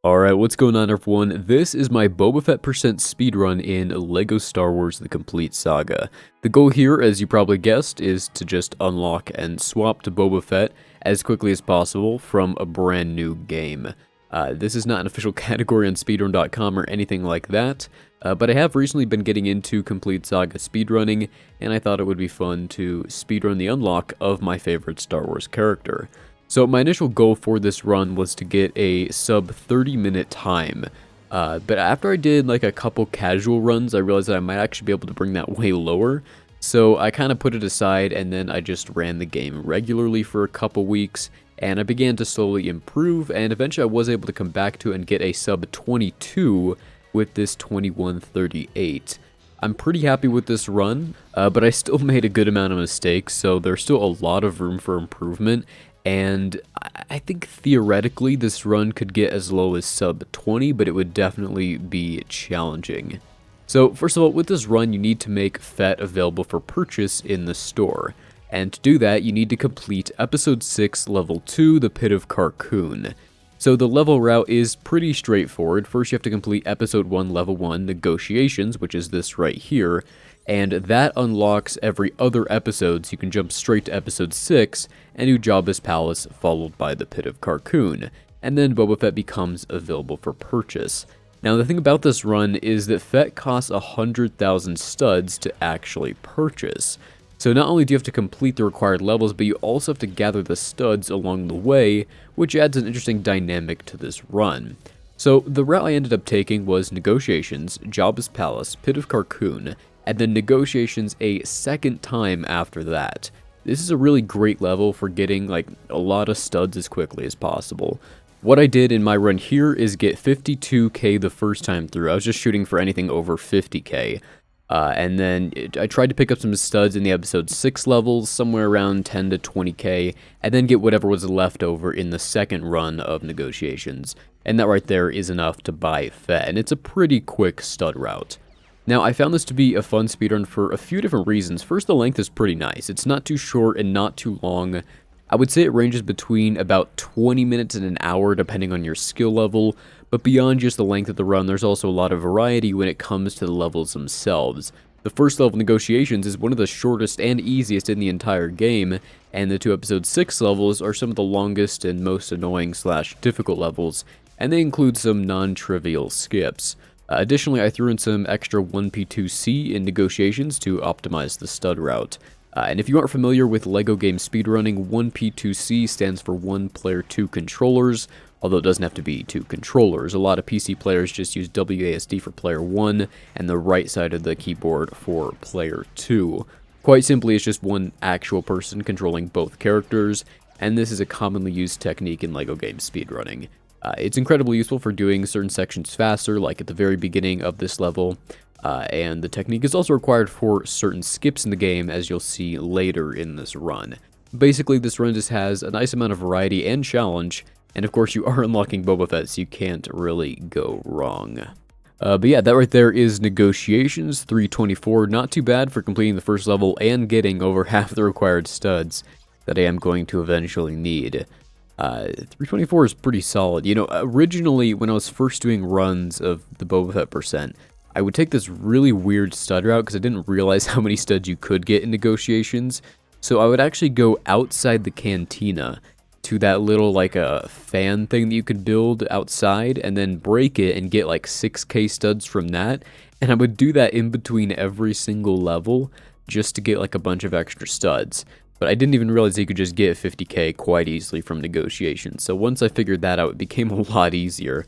Alright, what's going on everyone? This is my Boba Fett percent speedrun in LEGO Star Wars The Complete Saga. The goal here, as you probably guessed, is to just unlock and swap to Boba Fett as quickly as possible from a brand new game. This is not an official category on speedrun.com or anything like that, but I have recently been getting into Complete Saga speedrunning, and I thought it would be fun to speedrun the unlock of my favorite Star Wars character. So my initial goal for this run was to get a sub 30-minute time, but after I did like a couple casual runs, I realized that I might actually be able to bring that way lower. So I kind of put it aside, and then I just ran the game regularly for a couple weeks, and I began to slowly improve, and eventually I was able to come back to it and get a sub 22 with this 21:38. I'm pretty happy with this run, but I still made a good amount of mistakes, so there's still a lot of room for improvement. And I think theoretically this run could get as low as sub 20, but it would definitely be challenging. So first of all, with this run you need to make Fett available for purchase in the store. And to do that you need to complete episode 6 level 2, the Pit of Carkoon. So the level route is pretty straightforward. First you have to complete episode 1 level 1, negotiations, which is this right here. And that unlocks every other episode, so you can jump straight to episode 6 and do Jabba's palace followed by the Pit of Carkoon, and then Boba Fett becomes available for purchase. Now the thing about this run is that Fett costs 100,000 studs to actually purchase. So not only do you have to complete the required levels, but you also have to gather the studs along the way, which adds an interesting dynamic to this run. So the route I ended up taking was negotiations, Jabba's palace, Pit of Carkoon, and then negotiations a second time after that. This is a really great level for getting like a lot of studs as quickly as possible. What I did in my run here is get 52k the first time through. I was just shooting for anything over 50k. And then I tried to pick up some studs in the episode 6 levels, somewhere around 10 to 20k, and then get whatever was left over in the second run of negotiations. And that right there is enough to buy Fett, and it's a pretty quick stud route. Now, I found this to be a fun speedrun for a few different reasons. First, the length is pretty nice. It's not too short and not too long. I would say it ranges between about 20 minutes and an hour depending on your skill level, but beyond just the length of the run, there's also a lot of variety when it comes to the levels themselves. The first level, negotiations, is one of the shortest and easiest in the entire game, and the two episode 6 levels are some of the longest and most annoying / difficult levels, and they include some non-trivial skips. Additionally, I threw in some extra 1P2C in negotiations to optimize the stud route. And if you aren't familiar with LEGO game speedrunning, 1P2C stands for 1 player 2 controllers, although it doesn't have to be 2 controllers. A lot of PC players just use WASD for player 1 and the right side of the keyboard for player 2. Quite simply, it's just one actual person controlling both characters, and this is a commonly used technique in LEGO game speedrunning. It's incredibly useful for doing certain sections faster, like at the very beginning of this level, and the technique is also required for certain skips in the game, as you'll see later in this run. Basically, this run just has a nice amount of variety and challenge, and of course you are unlocking Boba Fett, so you can't really go wrong. But yeah, that right there is negotiations, 324, not too bad for completing the first level and getting over half the required studs that I am going to eventually need. 324 is pretty solid. You know, originally when I was first doing runs of the Boba Fett percent, I would take this really weird stud route because I didn't realize how many studs you could get in negotiations. So I would actually go outside the cantina to that little like a fan thing that you could build outside and then break it and get like 6k studs from that. And I would do that in between every single level just to get like a bunch of extra studs. But I didn't even realize you could just get 50k quite easily from negotiations. So once I figured that out, it became a lot easier.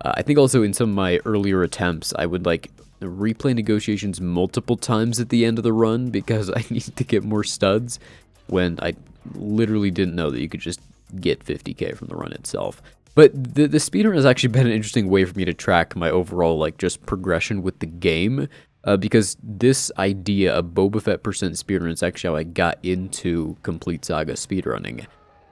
I think also in some of my earlier attempts, I would like replay negotiations multiple times at the end of the run because I needed to get more studs when I literally didn't know that you could just get 50k from the run itself. But the speedrun has actually been an interesting way for me to track my overall like just progression with the game. Because this idea of Boba Fett percent speedrun is actually how I got into Complete Saga speedrunning.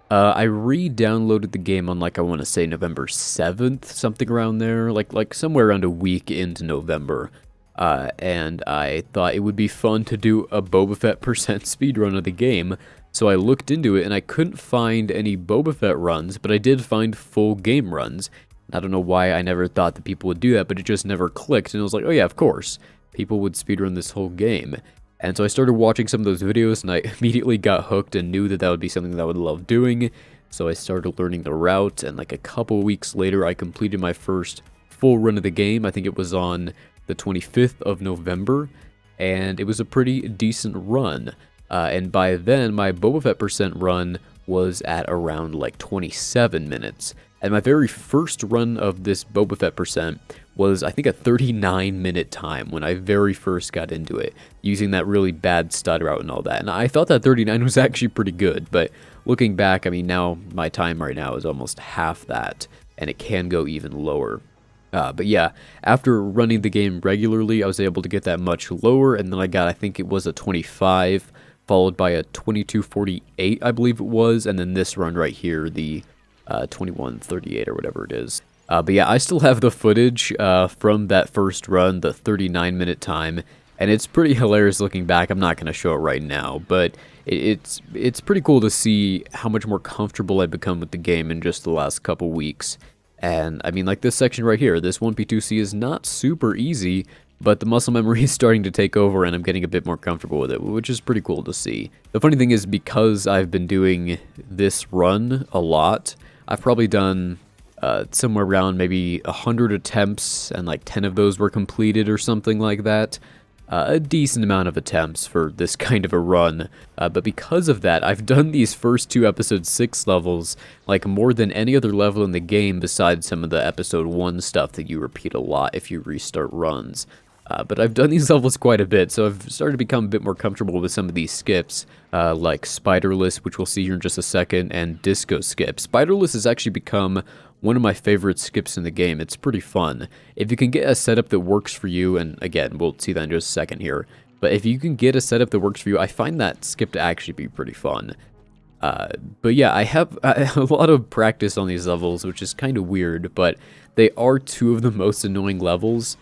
I re-downloaded the game on like I want to say November 7th, something around there, like somewhere around a week into November. And I thought it would be fun to do a Boba Fett percent speedrun of the game, so I looked into it and I couldn't find any Boba Fett runs, but I did find full game runs. I don't know why I never thought that people would do that, but it just never clicked. And I was like, oh yeah, of course. People would speedrun this whole game. And so I started watching some of those videos, and I immediately got hooked and knew that that would be something that I would love doing. So I started learning the route, and like a couple weeks later, I completed my first full run of the game. I think it was on the 25th of November, and it was a pretty decent run. And by then, my Boba Fett percent run was at around like 27 minutes. And my very first run of this Boba Fett percent was, I think, a 39-minute time when I very first got into it, using that really bad stutter out and all that. And I thought that 39 was actually pretty good, but looking back, I mean, now my time right now is almost half that, and it can go even lower. But yeah, after running the game regularly, I was able to get that much lower, and then I got, I think it was a 25, followed by a 22:48, I believe it was, and then this run right here, the 21:38 or whatever it is. But yeah, I still have the footage from that first run, the 39-minute time, and it's pretty hilarious looking back. I'm not going to show it right now, but it's pretty cool to see how much more comfortable I've become with the game in just the last couple weeks. And I mean, like this section right here, this 1P2C is not super easy, but the muscle memory is starting to take over and I'm getting a bit more comfortable with it, which is pretty cool to see. The funny thing is, because I've been doing this run a lot, I've probably done somewhere around maybe 100 attempts, and like 10 of those were completed or something like that. A decent amount of attempts for this kind of a run, but because of that, I've done these first two episode 6 levels like more than any other level in the game besides some of the episode 1 stuff that you repeat a lot if you restart runs. But I've done these levels quite a bit, so I've started to become a bit more comfortable with some of these skips, like Spiderless, which we'll see here in just a second, and Disco Skip. Spiderless has actually become one of my favorite skips in the game. It's pretty fun. If you can get a setup that works for you, and again, we'll see that in just a second here, but if you can get a setup that works for you, I find that skip to actually be pretty fun. But yeah, I have a lot of practice on these levels, which is kind of weird, but they are two of the most annoying levels.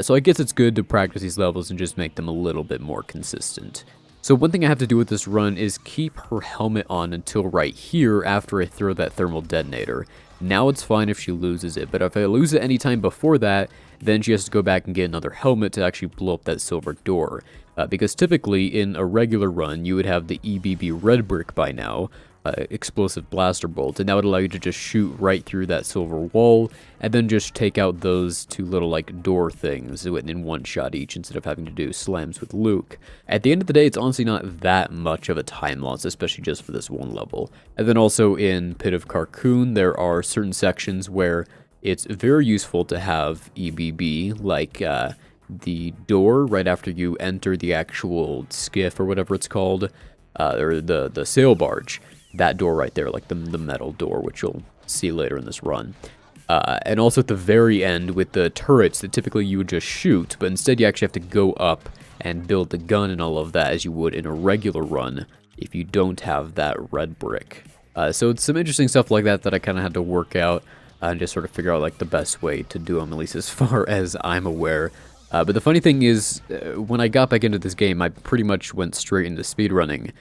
So I guess it's good to practice these levels and just make them a little bit more consistent. So one thing I have to do with this run is keep her helmet on until right here after I throw that thermal detonator. Now it's fine if she loses it, but if I lose it anytime before that, then she has to go back and get another helmet to actually blow up that silver door. Because typically in a regular run, you would have the EBB red brick by now, explosive blaster bolt, and that would allow you to just shoot right through that silver wall and then just take out those two little like door things in one shot each instead of having to do slams with Luke. At the end of the day, it's honestly not that much of a time loss, especially just for this one level. And then also in Pit of Carkoon, there are certain sections where it's very useful to have EBB, like the door right after you enter the actual skiff or whatever it's called, or the sail barge. That door right there, like the metal door, which you'll see later in this run. And also at the very end with the turrets that typically you would just shoot, but instead you actually have to go up and build the gun and all of that as you would in a regular run if you don't have that red brick. So it's some interesting stuff like that that I kind of had to work out and just sort of figure out like the best way to do them, at least as far as I'm aware. But the funny thing is, when I got back into this game, I pretty much went straight into speedrunning.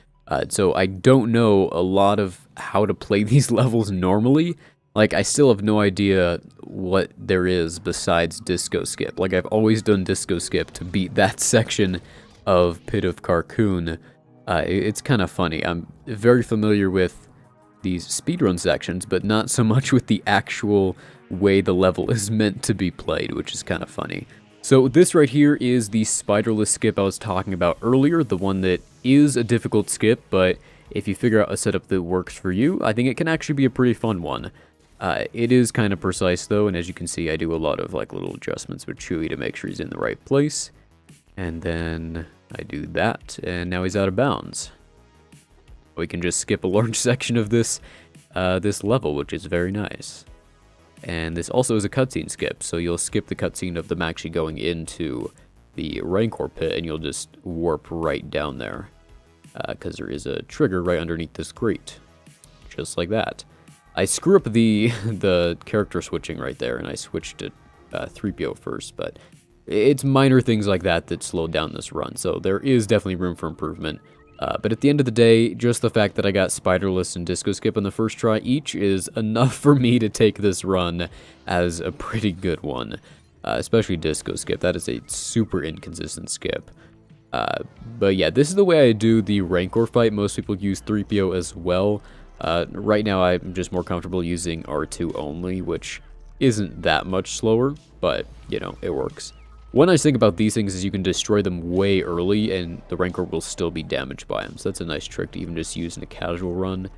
So I don't know a lot of how to play these levels normally. Like, I still have no idea what there is besides Disco Skip. Like, I've always done Disco Skip to beat that section of Pit of Carkoon. It's kind of funny. I'm very familiar with these speedrun sections, but not so much with the actual way the level is meant to be played, which is kind of funny. So this right here is the spiderless skip I was talking about earlier, the one that is a difficult skip, but if you figure out a setup that works for you, I think it can actually be a pretty fun one. It is kind of precise though, and as you can see, I do a lot of like little adjustments with Chewie to make sure he's in the right place. And then I do that, and now he's out of bounds. We can just skip a large section of this level, which is very nice. And this also is a cutscene skip, so you'll skip the cutscene of them actually going into the Rancor pit, and you'll just warp right down there. Because there is a trigger right underneath this grate. Just like that. I screw up the character switching right there, and I switched to 3PO first, but it's minor things like that that slowed down this run, so there is definitely room for improvement. But at the end of the day, just the fact that I got Spiderless and Disco Skip on the first try each is enough for me to take this run as a pretty good one. Especially Disco Skip. That is a super inconsistent skip. But yeah, this is the way I do the Rancor fight. Most people use 3PO as well. Right now, I'm just more comfortable using R2 only, which isn't that much slower, but, you know, it works. One nice thing about these things is you can destroy them way early, and the Rancor will still be damaged by them. So that's a nice trick to even just use in a casual run.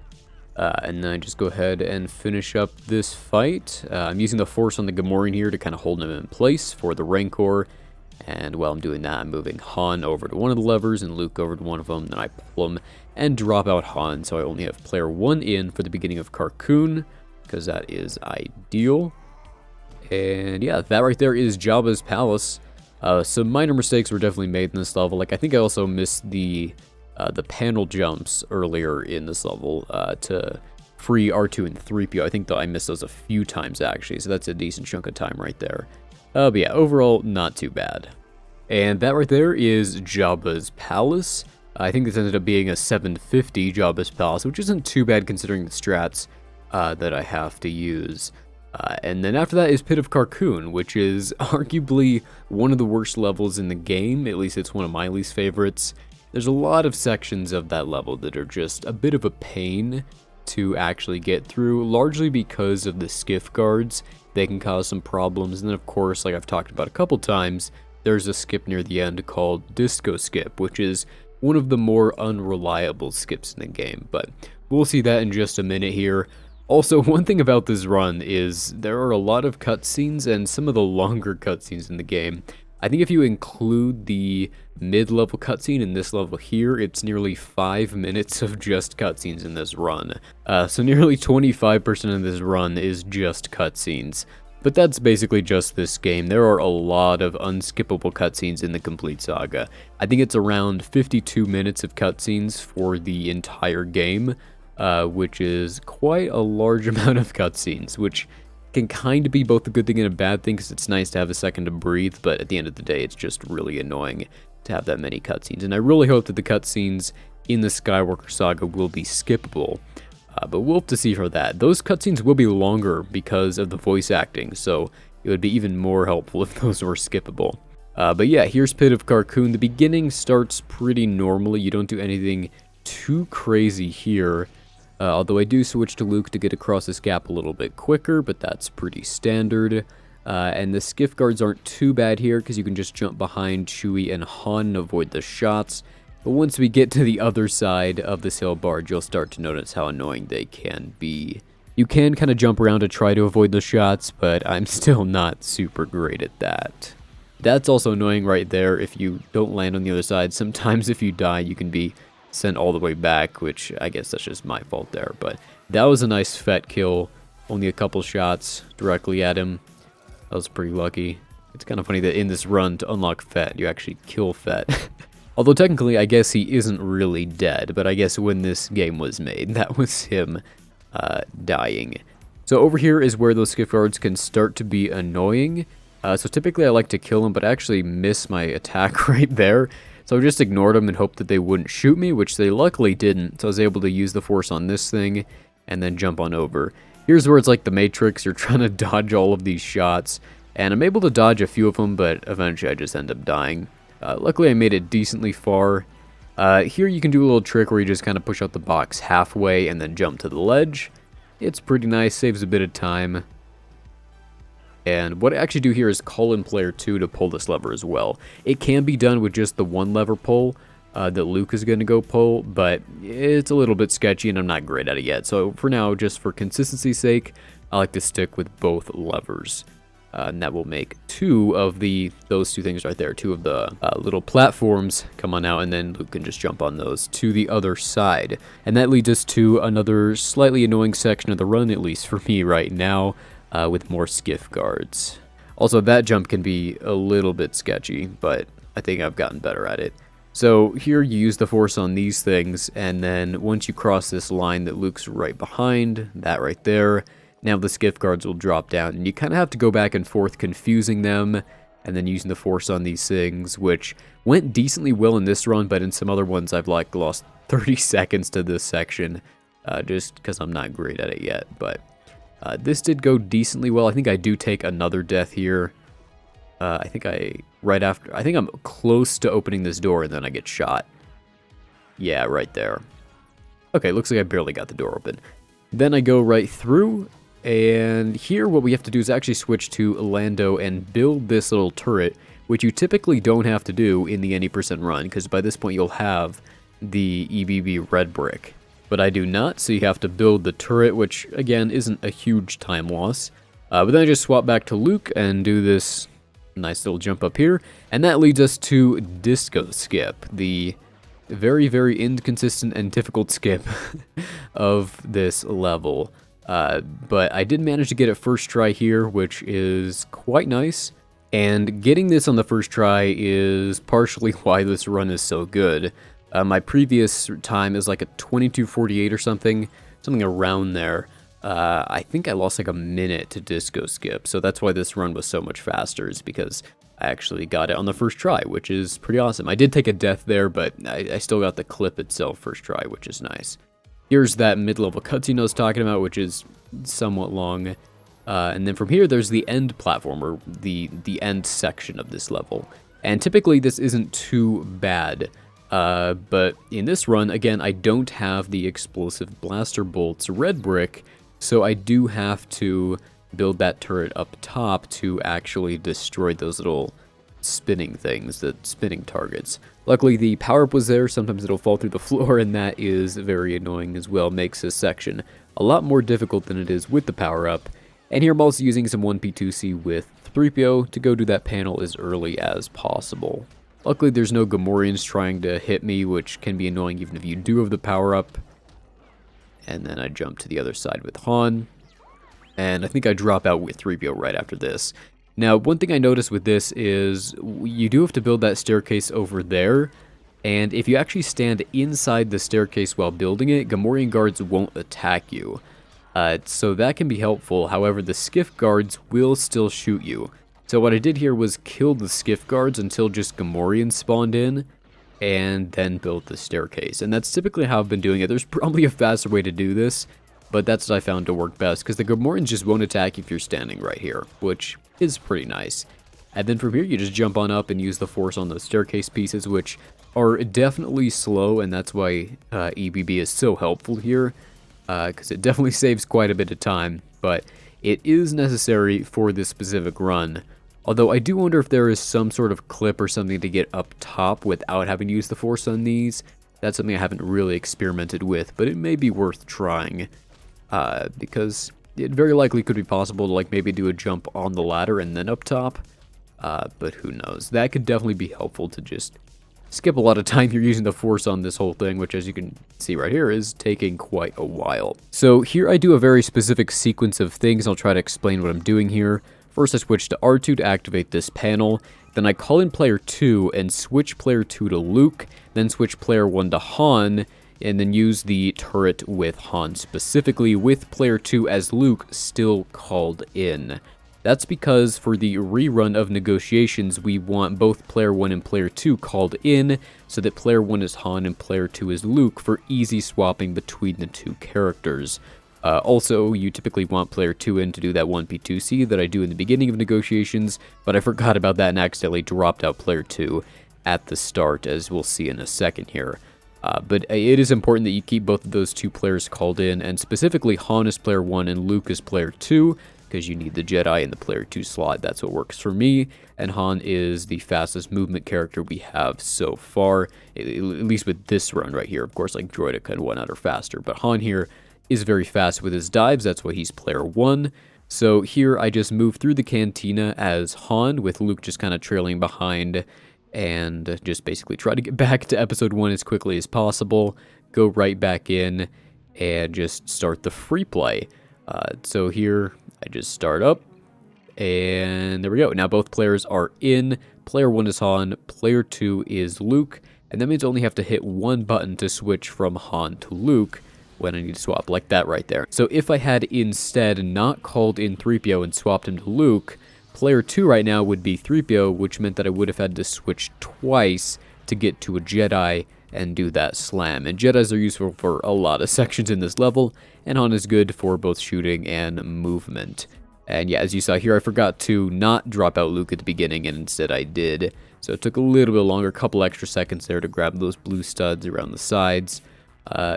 And then I just go ahead and finish up this fight. I'm using the Force on the Gamorrean here to kind of hold him in place for the Rancor. And while I'm doing that, I'm moving Han over to one of the levers and Luke over to one of them. Then I pull them and drop out Han, so I only have player 1 in for the beginning of Carkoon, because that is ideal. And yeah, that right there is Jabba's palace. Some minor mistakes were definitely made in this level. Like, I think I also missed the panel jumps earlier in this level to free R2 and 3PO. I think that I missed those a few times, actually, so that's a decent chunk of time right there. But yeah, overall, not too bad. And that right there is Jabba's palace. I think this ended up being a 750 Jabba's palace, which isn't too bad considering the strats that I have to use. And then after that is Pit of Carkoon, which is arguably one of the worst levels in the game. At least it's one of my least favorites. There's a lot of sections of that level that are just a bit of a pain to actually get through, largely because of the skiff guards. They can cause some problems. And then, of course, like I've talked about a couple times, there's a skip near the end called Disco Skip, which is one of the more unreliable skips in the game. But we'll see that in just a minute here. Also, one thing about this run is there are a lot of cutscenes, and some of the longer cutscenes in the game. I think if you include the mid-level cutscene in this level here, it's nearly 5 minutes of just cutscenes in this run. So nearly 25% of this run is just cutscenes. But that's basically just this game. There are a lot of unskippable cutscenes in the complete saga. I think it's around 52 minutes of cutscenes for the entire game, which is quite a large amount of cutscenes, which can kind of be both a good thing and a bad thing, because it's nice to have a second to breathe, but at the end of the day, it's just really annoying to have that many cutscenes. And I really hope that the cutscenes in the Skywalker saga will be skippable, but we'll have to see for that. Those cutscenes will be longer because of the voice acting, so it would be even more helpful if those were skippable. But yeah, here's Pit of Carkoon. The beginning starts pretty normally. You don't do anything too crazy here. Although I do switch to Luke to get across this gap a little bit quicker, but that's pretty standard. And the skiff guards aren't too bad here, because you can just jump behind Chewie and Han and avoid the shots. But once we get to the other side of the sail barge, you'll start to notice how annoying they can be. You can kind of jump around to try to avoid the shots, but I'm still not super great at that. That's also annoying right there if you don't land on the other side. Sometimes if you die, you can be sent all the way back, which I guess that's just my fault there. But that was a nice Fett kill. Only a couple shots directly at him. That was pretty lucky. It's kind of funny that in this run, to unlock Fett, you actually kill Fett. Although technically, I guess he isn't really dead, but I guess when this game was made, that was him dying. So over here is where those skiff guards can start to be annoying. So typically I like to kill them, but I actually miss my attack right there. So I just ignored them and hoped that they wouldn't shoot me, which they luckily didn't. So I was able to use the Force on this thing and then jump on over. Here's where it's like the Matrix. You're trying to dodge all of these shots, and I'm able to dodge a few of them, but eventually I just end up dying. Luckily I made it decently far. Here you can do a little trick where you just kind of push out the box halfway and then jump to the ledge. It's pretty nice, saves a bit of time. And what I actually do here is call in player 2 to pull this lever as well. It can be done with just the one lever pull that Luke is going to go pull, but it's a little bit sketchy and I'm not great at it yet. So for now, just for consistency's sake, I like to stick with both levers. And that will make those two things right there, two of the little platforms come on out, and then Luke can just jump on those to the other side. And that leads us to another slightly annoying section of the run, at least for me right now. With more skiff guards. Also, that jump can be a little bit sketchy, but I think I've gotten better at it. So here you use the Force on these things, and then once you cross this line that Luke's right behind, that right there, now the skiff guards will drop down, and you kind of have to go back and forth confusing them, and then using the force on these things, which went decently well in this run, but in some other ones I've like lost 30 seconds to this section, just because I'm not great at it yet. But this did go decently well. I think I do take another death here. I think I'm close to opening this door, and then I get shot. Yeah, right there. Okay, looks like I barely got the door open. Then I go right through, and here what we have to do is actually switch to Lando and build this little turret, which you typically don't have to do in the any percent run, because by this point you'll have the EBB red brick. But I do not, so you have to build the turret, which again isn't a huge time loss. But then I just swap back to Luke and do this nice little jump up here, and that leads us to Disco Skip, the very, very inconsistent and difficult skip of this level. But I did manage to get it first try here, which is quite nice. And getting this on the first try is partially why this run is so good. My previous time is like a 22:48 or something around there. I think I lost like a minute to Disco Skip, so that's why this run was so much faster, is because I actually got it on the first try, which is pretty awesome. I did take a death there, but I still got the clip itself first try, which is nice. Here's that mid-level cutscene I was talking about, which is somewhat long. And then from here, there's the end platform, or the end section of this level. And typically, this isn't too bad. But in this run, again, I don't have the explosive blaster bolts red brick, so I do have to build that turret up top to actually destroy those little spinning things, the spinning targets. Luckily, the power-up was there. Sometimes it'll fall through the floor, and that is very annoying as well. Makes this section a lot more difficult than it is with the power-up. And here I'm also using some 1P2C with 3PO to go do that panel as early as possible. Luckily, there's no Gamorreans trying to hit me, which can be annoying even if you do have the power-up. And then I jump to the other side with Han. And I think I drop out with 3PO right after this. Now, one thing I noticed with this is you do have to build that staircase over there. And if you actually stand inside the staircase while building it, Gamorrean guards won't attack you. So that can be helpful. However, the skiff guards will still shoot you. So what I did here was kill the skiff guards until just Gamorreans spawned in, and then built the staircase. And that's typically how I've been doing it. There's probably a faster way to do this, but that's what I found to work best, because the Gamorreans just won't attack if you're standing right here, which is pretty nice. And then from here, you just jump on up and use the force on those staircase pieces, which are definitely slow, and that's why EBB is so helpful here, because it definitely saves quite a bit of time, but it is necessary for this specific run. Although I do wonder if there is some sort of clip or something to get up top without having to use the force on these. That's something I haven't really experimented with, but it may be worth trying. Because it very likely could be possible to like maybe do a jump on the ladder and then up top. But who knows. That could definitely be helpful to just skip a lot of time you're using the force on this whole thing, which as you can see right here is taking quite a while. So here I do a very specific sequence of things. I'll try to explain what I'm doing here. First, I switch to R2 to activate this panel. Then I call in player 2 and switch player 2 to Luke. Then switch player 1 to Han. And then use the turret with Han specifically, with player 2 as Luke still called in. That's because for the rerun of negotiations, we want both player 1 and player 2 called in, so that player 1 is Han and player 2 is Luke for easy swapping between the two characters. Also, you typically want player 2 in to do that 1P2C that I do in the beginning of negotiations, but I forgot about that and accidentally dropped out player 2 at the start, as we'll see in a second here. But it is important that you keep both of those two players called in, and specifically Han is player 1 and Luke is player 2, because you need the Jedi in the player 2 slot. That's what works for me, and Han is the fastest movement character we have so far, at least with this run right here. Of course, like Droidica and whatnot are faster, but Han here is very fast with his dives. That's why he's player 1. So here I just move through the cantina as Han, with Luke just kind of trailing behind, and just basically try to get back to episode 1 as quickly as possible, go right back in, and just start the free play. So here I just start up, and there we go. Now both players are in. Player 1 is Han, player 2 is Luke, and that means I only have to hit one button to switch from Han to Luke when I need to swap, like that right there. So if I had instead not called in 3PO and swapped him to Luke, Player 2 right now would be 3PO, which meant that I would have had to switch twice to get to a Jedi and do that slam. And Jedis are useful for a lot of sections in this level, and Han is good for both shooting and movement. And yeah, as you saw here, I forgot to not drop out Luke at the beginning, and instead I did. So it took a little bit longer, a couple extra seconds there to grab those blue studs around the sides.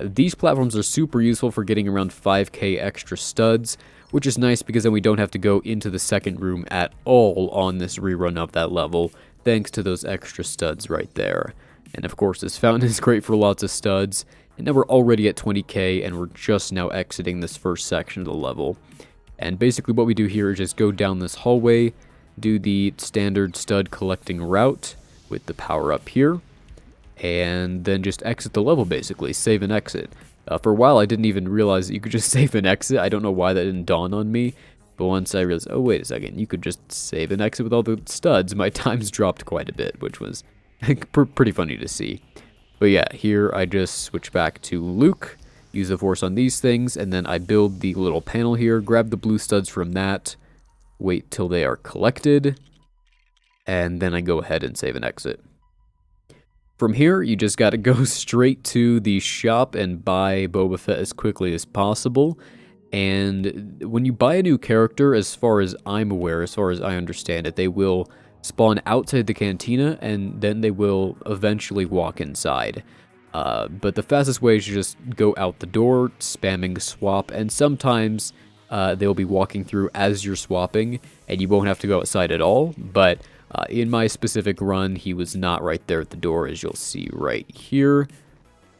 These platforms are super useful for getting around 5k extra studs, which is nice because then we don't have to go into the second room at all on this rerun of that level, thanks to those extra studs right there. And of course, this fountain is great for lots of studs, and now we're already at 20k, and we're just now exiting this first section of the level. And basically what we do here is just go down this hallway, do the standard stud collecting route with the power up here, and then just exit the level basically, save and exit. For a while I didn't even realize that you could just save and exit. I don't know why that didn't dawn on me, but once I realized, oh wait a second, you could just save and exit with all the studs, my times dropped quite a bit, which was pretty funny to see. But yeah, here I just switch back to Luke, use the force on these things, and then I build the little panel here, grab the blue studs from that, wait till they are collected, and then I go ahead and save and exit. From here, you just gotta go straight to the shop and buy Boba Fett as quickly as possible. And when you buy a new character, as far as I'm aware, as far as I understand it, they will spawn outside the cantina, and then they will eventually walk inside. But the fastest way is to just go out the door, spamming swap, and sometimes they'll be walking through as you're swapping, and you won't have to go outside at all. But in my specific run, he was not right there at the door, as you'll see right here.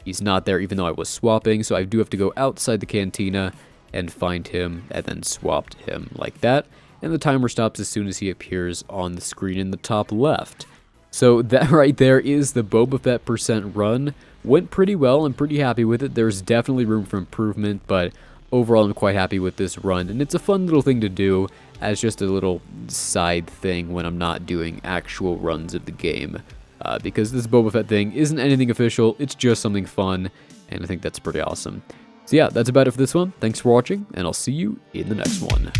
He's not there even though I was swapping, so I do have to go outside the cantina and find him, and then swap to him like that. And the timer stops as soon as he appears on the screen in the top left. So that right there is the Boba Fett % run. Went pretty well, I'm pretty happy with it. There's definitely room for improvement, but overall I'm quite happy with this run. And it's a fun little thing to do as just a little side thing when I'm not doing actual runs of the game. Because this Boba Fett thing isn't anything official, it's just something fun, and I think that's pretty awesome. So yeah, that's about it for this one. Thanks for watching, and I'll see you in the next one.